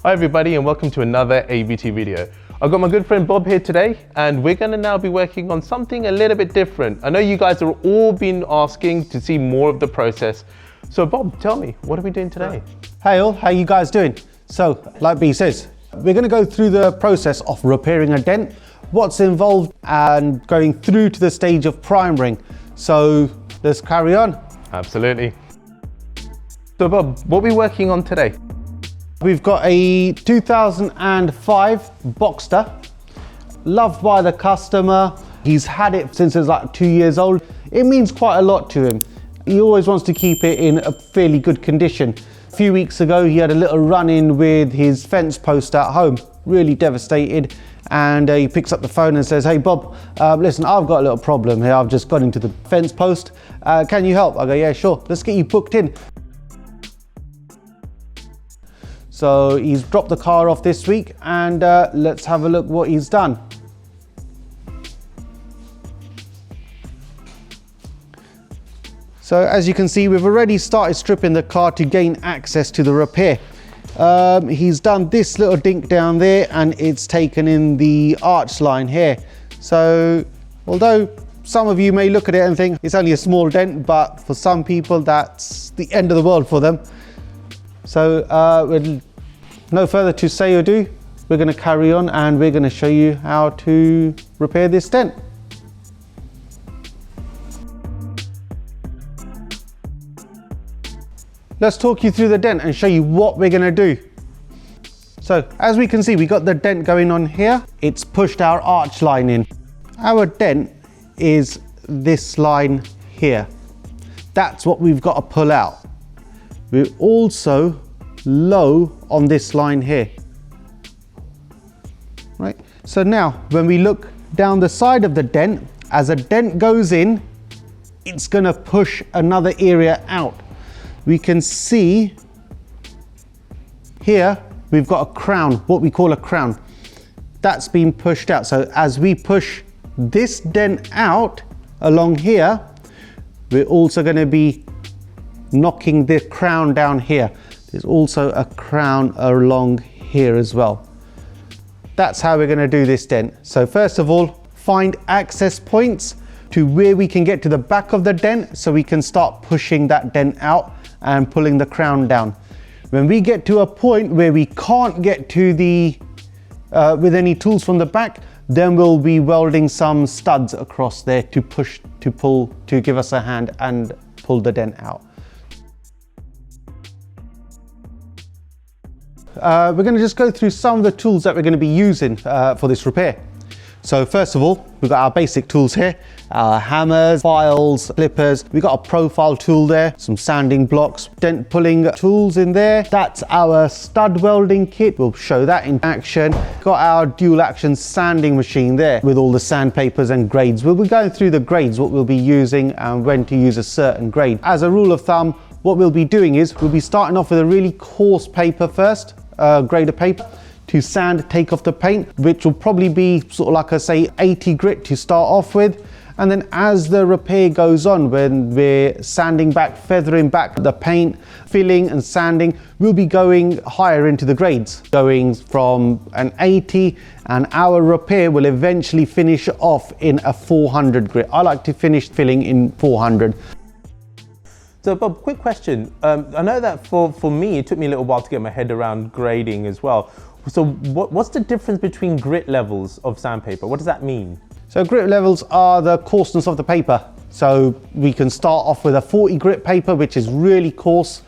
Hi everybody and welcome to another ABT video. I've got my good friend Bob here today and we're going to now be working on something a little bit different. I know you guys have all been asking to see more of the process. So Bob, tell me, what are we doing today? Hey all, how you guys doing? So, like B says, we're going to go through the process of repairing a dent, what's involved, and going through to the stage of primering. So, let's carry on. Absolutely. So Bob, what are we working on today? We've got a 2005 Boxster, loved by the customer. He's had it since it was like 2 years old. It means quite a lot to him. He always wants to keep it in a fairly good condition. A few weeks ago, he had a little run-in with his fence post at home, really devastated. And he picks up the phone and says, hey Bob, listen, I've got a little problem here. I've just got into the fence post. Can you help? I go, yeah, sure. Let's get you booked in. So he's dropped the car off this week and let's have a look what he's done. So as you can see, we've already started stripping the car to gain access to the repair. He's done this little dink down there and it's taken in the arch line here. So although some of you may look at it and think it's only a small dent, but for some people that's the end of the world for them. So with no further to say or do, we're going to carry on and we're going to show you how to repair this dent. Let's talk you through the dent and show you what we're going to do. So as we can see, we got the dent going on here. It's pushed our arch line in. Our dent is this line here. That's what we've got to pull out. We're also low on this line here. Right. So now when we look down the side of the dent, as a dent goes in, it's going to push another area out. We can see here we've got a crown, what we call a crown. That's been pushed out. So as we push this dent out along here, we're also going to be knocking the crown down here. There's also a crown along here as well. That's how we're going to do this dent. So first of all, find access points to where we can get to the back of the dent so we can start pushing that dent out and pulling the crown down. When we get to a point where we can't get to the with any tools from the back, then we'll be welding some studs across there to push, to pull, to give us a hand and pull the dent out. We're going to just go through some of the tools that we're going to be using for this repair. So first of all, we've got our basic tools here, our hammers, files, clippers. We've got a profile tool there, some sanding blocks, dent pulling tools in there. That's our stud welding kit. We'll show that in action. Got our dual action sanding machine there with all the sandpapers and grades. We'll be going through the grades, what we'll be using and when to use a certain grade. As a rule of thumb, what we'll be doing is we'll be starting off with a really coarse paper first, grade of paper, to sand, take off the paint, which will probably be sort of like I say 80 grit to start off with. And then as the repair goes on, when we're sanding back, feathering back the paint, filling and sanding, we'll be going higher into the grades, going from an 80, and our repair will eventually finish off in a 400 grit. I like to finish filling in 400. So Bob, quick question. I know that for me, it took me a little while to get my head around grading as well. So what's the difference between grit levels of sandpaper? What does that mean? So grit levels are the coarseness of the paper. So we can start off with a 40 grit paper, which is really coarse.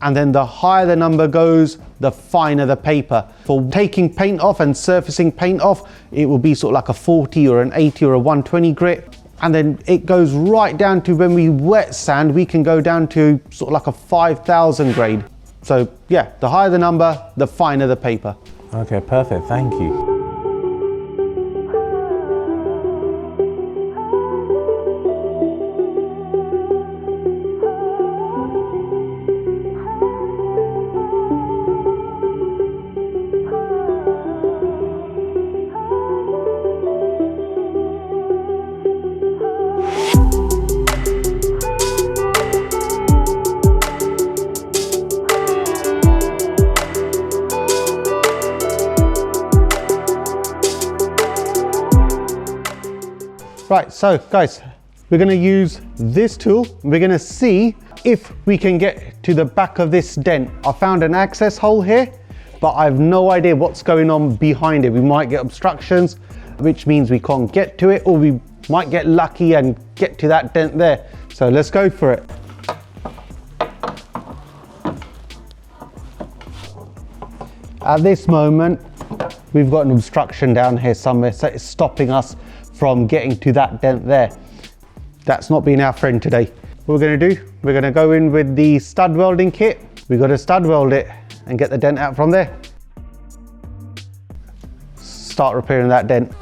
And then the higher the number goes, the finer the paper. For taking paint off and surfacing paint off, it will be sort of like a 40 or an 80 or a 120 grit. And then it goes right down to when we wet sand, we can go down to sort of like a 5,000 grade. So yeah, the higher the number, the finer the paper. Okay, perfect, thank you. Right, so guys, we're gonna use this tool. We're gonna see if we can get to the back of this dent. I found an access hole here, but I have no idea what's going on behind it. We might get obstructions, which means we can't get to it, or we might get lucky and get to that dent there. So let's go for it. At this moment, we've got an obstruction down here somewhere, so it's stopping us from getting to that dent there. That's not been our friend today. What we're gonna do, we're gonna go in with the stud welding kit. We've got to stud weld it and get the dent out from there. Start repairing that dent.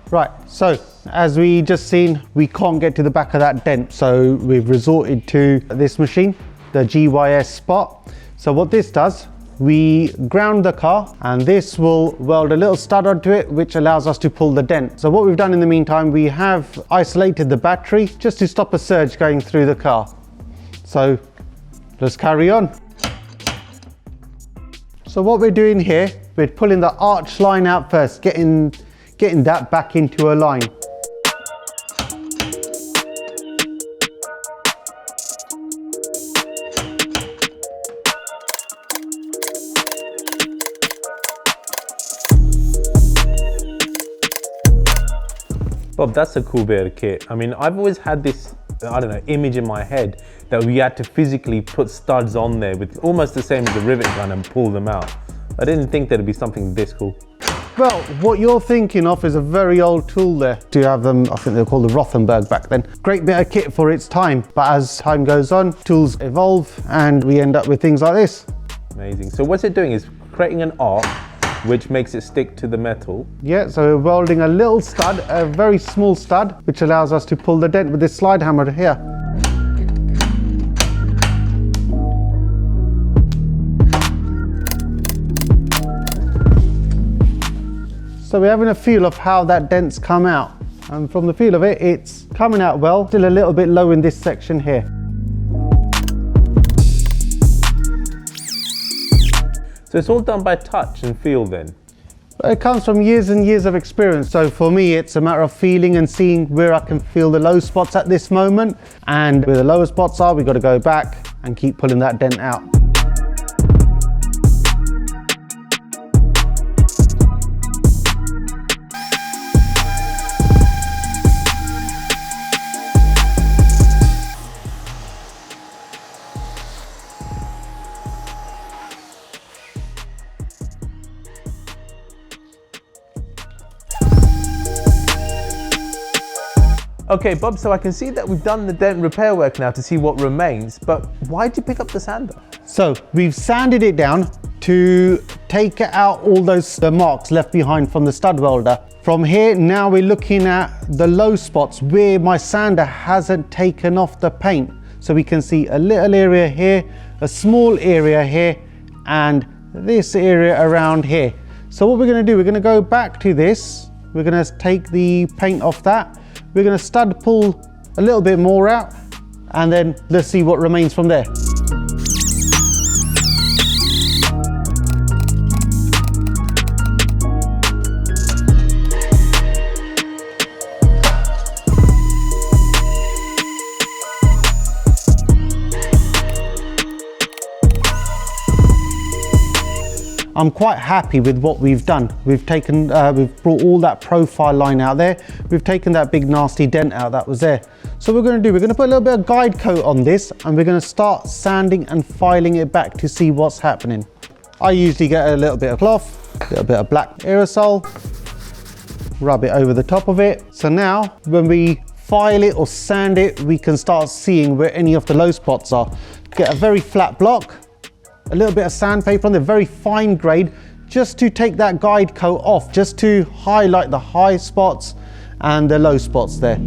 Right, so as we just seen, we can't get to the back of that dent, so we've resorted to this machine, the GYS Spot. So what this does, we ground the car and this will weld a little stud onto it, which allows us to pull the dent. So what we've done in the meantime, we have isolated the battery just to stop a surge going through the car. So let's carry on. So what we're doing here, we're pulling the arch line out first, getting that back into a line. Bob, that's a cool bit of kit. I mean, I've always had this, I don't know, image in my head that we had to physically put studs on there with almost the same as the rivet gun and pull them out. I didn't think there'd be something this cool. Well, what you're thinking of is a very old tool there. Do you have them? I think they were called the Rothenberg back then. Great bit of kit for its time, but as time goes on, tools evolve and we end up with things like this. Amazing. So what's it doing is creating an arc which makes it stick to the metal. Yeah, so we're welding a little stud, a very small stud, which allows us to pull the dent with this slide hammer here. So we're having a feel of how that dent's come out. And from the feel of it, it's coming out well, still a little bit low in this section here. So it's all done by touch and feel then? It comes from years and years of experience. So for me, it's a matter of feeling and seeing where I can feel the low spots at this moment. And where the lower spots are, we've got to go back and keep pulling that dent out. Okay, Bob, so I can see that we've done the dent repair work now to see what remains, but why did you pick up the sander? So we've sanded it down to take out all the marks left behind from the stud welder. From here, now we're looking at the low spots where my sander hasn't taken off the paint. So we can see a little area here, a small area here, and this area around here. So what we're gonna do, we're gonna go back to this. We're gonna take the paint off that. We're going to stud pull a little bit more out and then let's see what remains from there. I'm quite happy with what we've done. We've brought all that profile line out there. We've taken that big nasty dent out that was there. So what we're going to do, we're going to put a little bit of guide coat on this and we're going to start sanding and filing it back to see what's happening. I usually get a little bit of cloth, a little bit of black aerosol, rub it over the top of it. So now when we file it or sand it, we can start seeing where any of the low spots are. Get a very flat block, a little bit of sandpaper on there, very fine grade, just to take that guide coat off, just to highlight the high spots and the low spots there.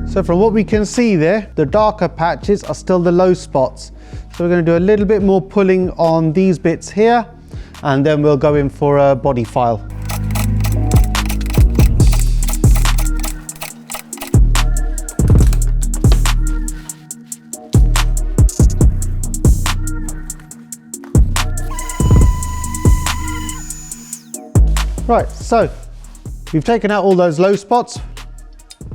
So from what we can see there, the darker patches are still the low spots. So we're going to do a little bit more pulling on these bits here, and then we'll go in for a body file. Right, so we've taken out all those low spots.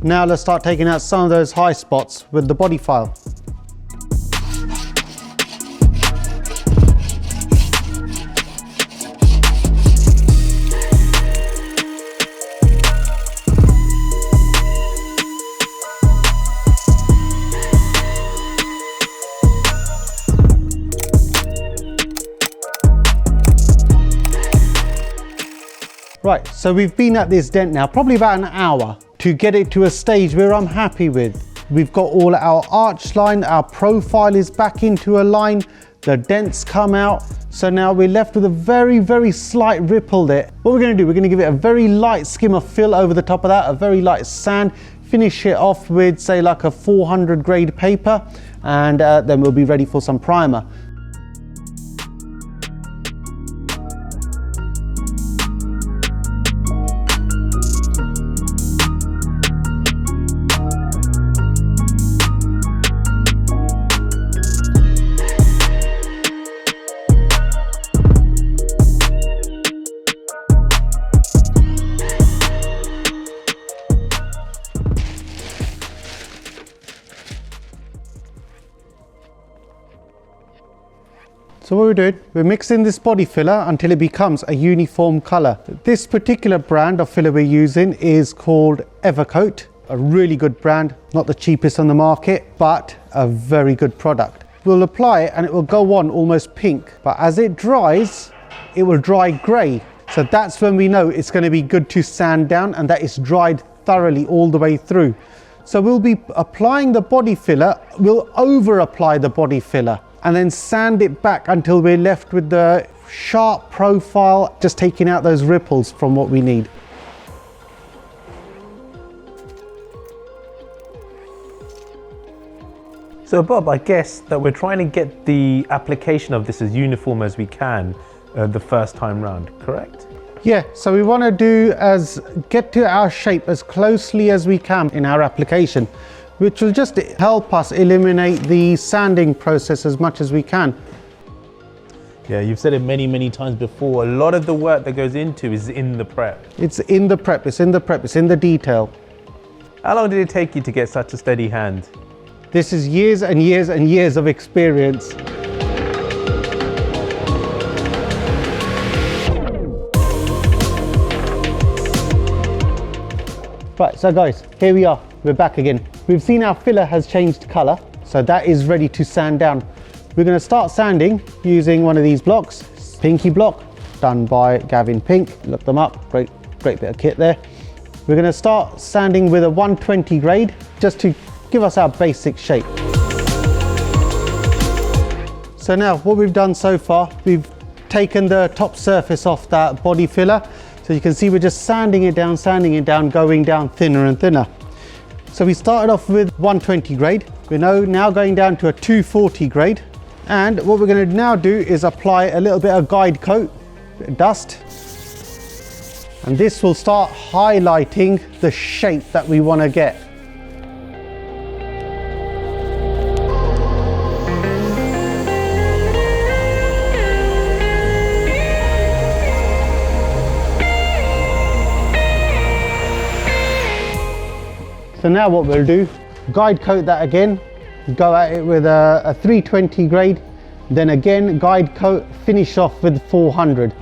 Now let's start taking out some of those high spots with the body file. Right, so we've been at this dent now probably about an hour to get it to a stage where I'm happy with. We've got all our arch line, our profile is back into a line, the dents come out. So now we're left with a very, very slight ripple there. What we're gonna do, we're gonna give it a very light skim of fill over the top of that, a very light sand, finish it off with say like a 400 grade paper, and then we'll be ready for some primer. So what we're doing, we're mixing this body filler until it becomes a uniform color. This particular brand of filler we're using is called Evercoat, a really good brand, not the cheapest on the market, but a very good product. We'll apply it and it will go on almost pink, but as it dries, it will dry gray. So that's when we know it's going to be good to sand down and that it's dried thoroughly all the way through. So we'll be applying the body filler, we'll over apply the body filler, and then sand it back until we're left with the sharp profile, just taking out those ripples from what we need. So Bob, I guess that we're trying to get the application of this as uniform as we can the first time round, correct? Yeah, so we want to get to our shape as closely as we can in our application, which will just help us eliminate the sanding process as much as we can. Yeah, you've said it many, many times before. A lot of the work that goes into is in the prep. It's in the prep, it's in the prep, it's in the detail. How long did it take you to get such a steady hand? This is years and years and years of experience. Right, so guys, here we are, we're back again. We've seen our filler has changed color, so that is ready to sand down. We're going to start sanding using one of these blocks, Pinky block, done by Gavin Pink. Look them up, great bit of kit there. We're going to start sanding with a 120 grade, just to give us our basic shape. So now, what we've done so far, we've taken the top surface off that body filler. So you can see we're just sanding it down, going down thinner and thinner. So we started off with 120 grade. We're now going down to a 240 grade. And what we're going to now do is apply a little bit of guide coat, bit of dust. And this will start highlighting the shape that we want to get. So now what we'll do, guide coat that again, go at it with a 320 grade, then again guide coat, finish off with 400.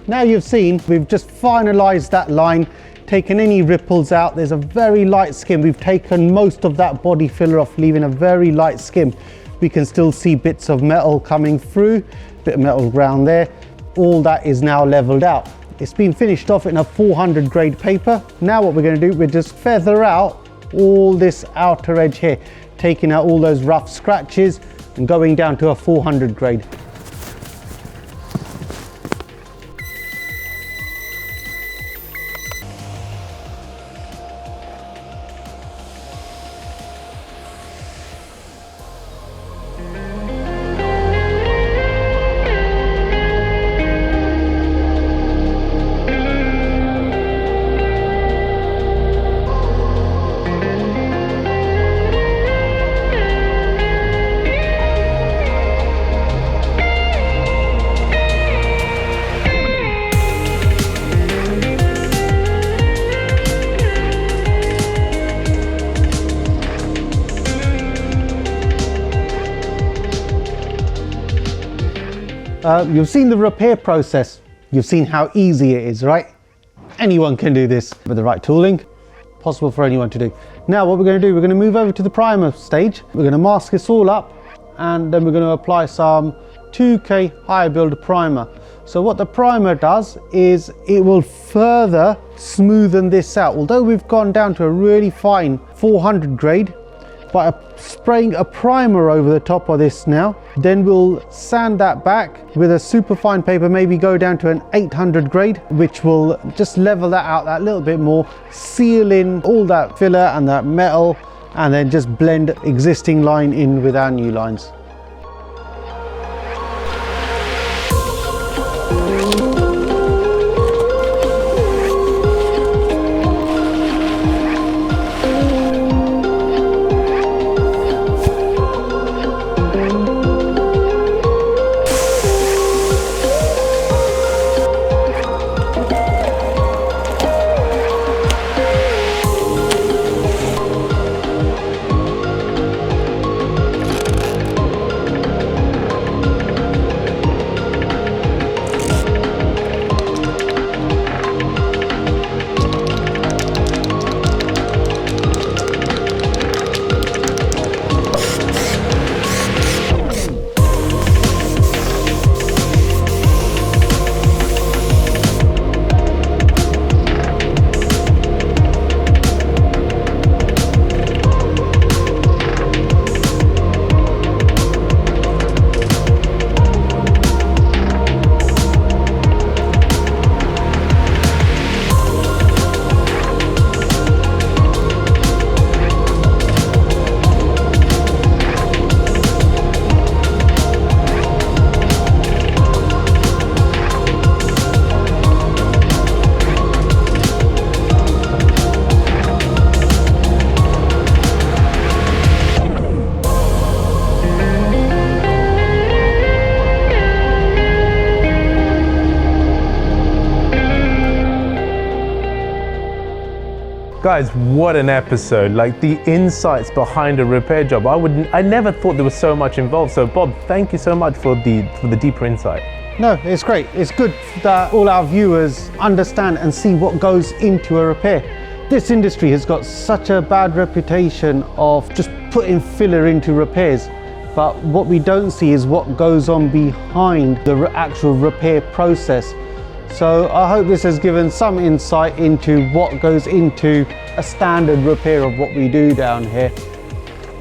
Now you've seen, we've just finalized that line, taken any ripples out. There's a very light skim. We've taken most of that body filler off, leaving a very light skim. We can still see bits of metal coming through, bit of metal ground there. All that is now leveled out. It's been finished off in a 400 grade paper. Now what we're going to do, we'll just feather out all this outer edge here, taking out all those rough scratches and going down to a 400 grade. You've seen the repair process. You've seen how easy it is, right? Anyone can do this with the right tooling. Possible for anyone to do. Now what we're going to do, we're going to move over to the primer stage. We're going to mask this all up, and then we're going to apply some 2K high build primer. So what the primer does is it will further smoothen this out. Although we've gone down to a really fine 400 grade, by spraying a primer over the top of this now, then we'll sand that back with a super fine paper, maybe go down to an 800 grade, which will just level that out that little bit more, seal in all that filler and that metal, and then just blend existing line in with our new lines. Guys, what an episode. Like the insights behind a repair job. I never thought there was so much involved. So Bob, thank you so much for the deeper insight. No, it's great. It's good that all our viewers understand and see what goes into a repair. This industry has got such a bad reputation of just putting filler into repairs. But what we don't see is what goes on behind the actual repair process. So I hope this has given some insight into what goes into a standard repair of what we do down here.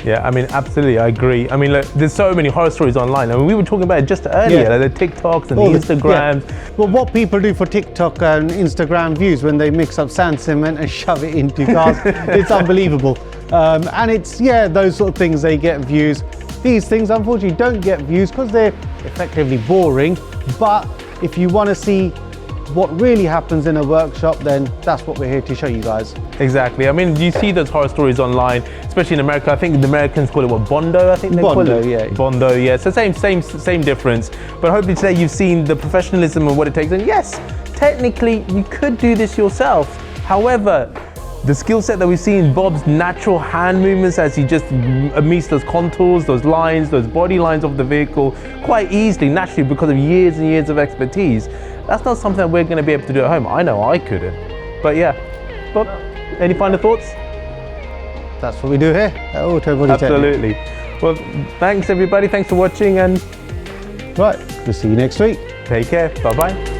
Yeah, I mean, absolutely, I agree. I mean, look, there's so many horror stories online. I mean, we were talking about it just earlier, like the TikToks and the Instagrams. Yeah. Well, what people do for TikTok and Instagram views when they mix up sand cement and shove it into cars, it's unbelievable. And it's, those sort of things, they get views. These things, unfortunately, don't get views because they're effectively boring. But if you want to see what really happens in a workshop, then that's what we're here to show you guys. Exactly. I mean, you see those horror stories online, especially in America. I think the Americans call it what, Bondo? I think they call it. Yeah. Bondo, yeah. So same difference. But hopefully today you've seen the professionalism and what it takes. And yes, technically you could do this yourself. However, the skill set that we see in Bob's natural hand movements as he just meets those contours, those lines, those body lines of the vehicle quite easily, naturally, because of years and years of expertise. That's not something that we're going to be able to do at home. I know I couldn't. But yeah, Bob, any final thoughts? That's what we do here at Auto Body Absolutely. Technique. Well, thanks everybody. Thanks for watching, and right, we'll see you next week. Take care. Bye-bye.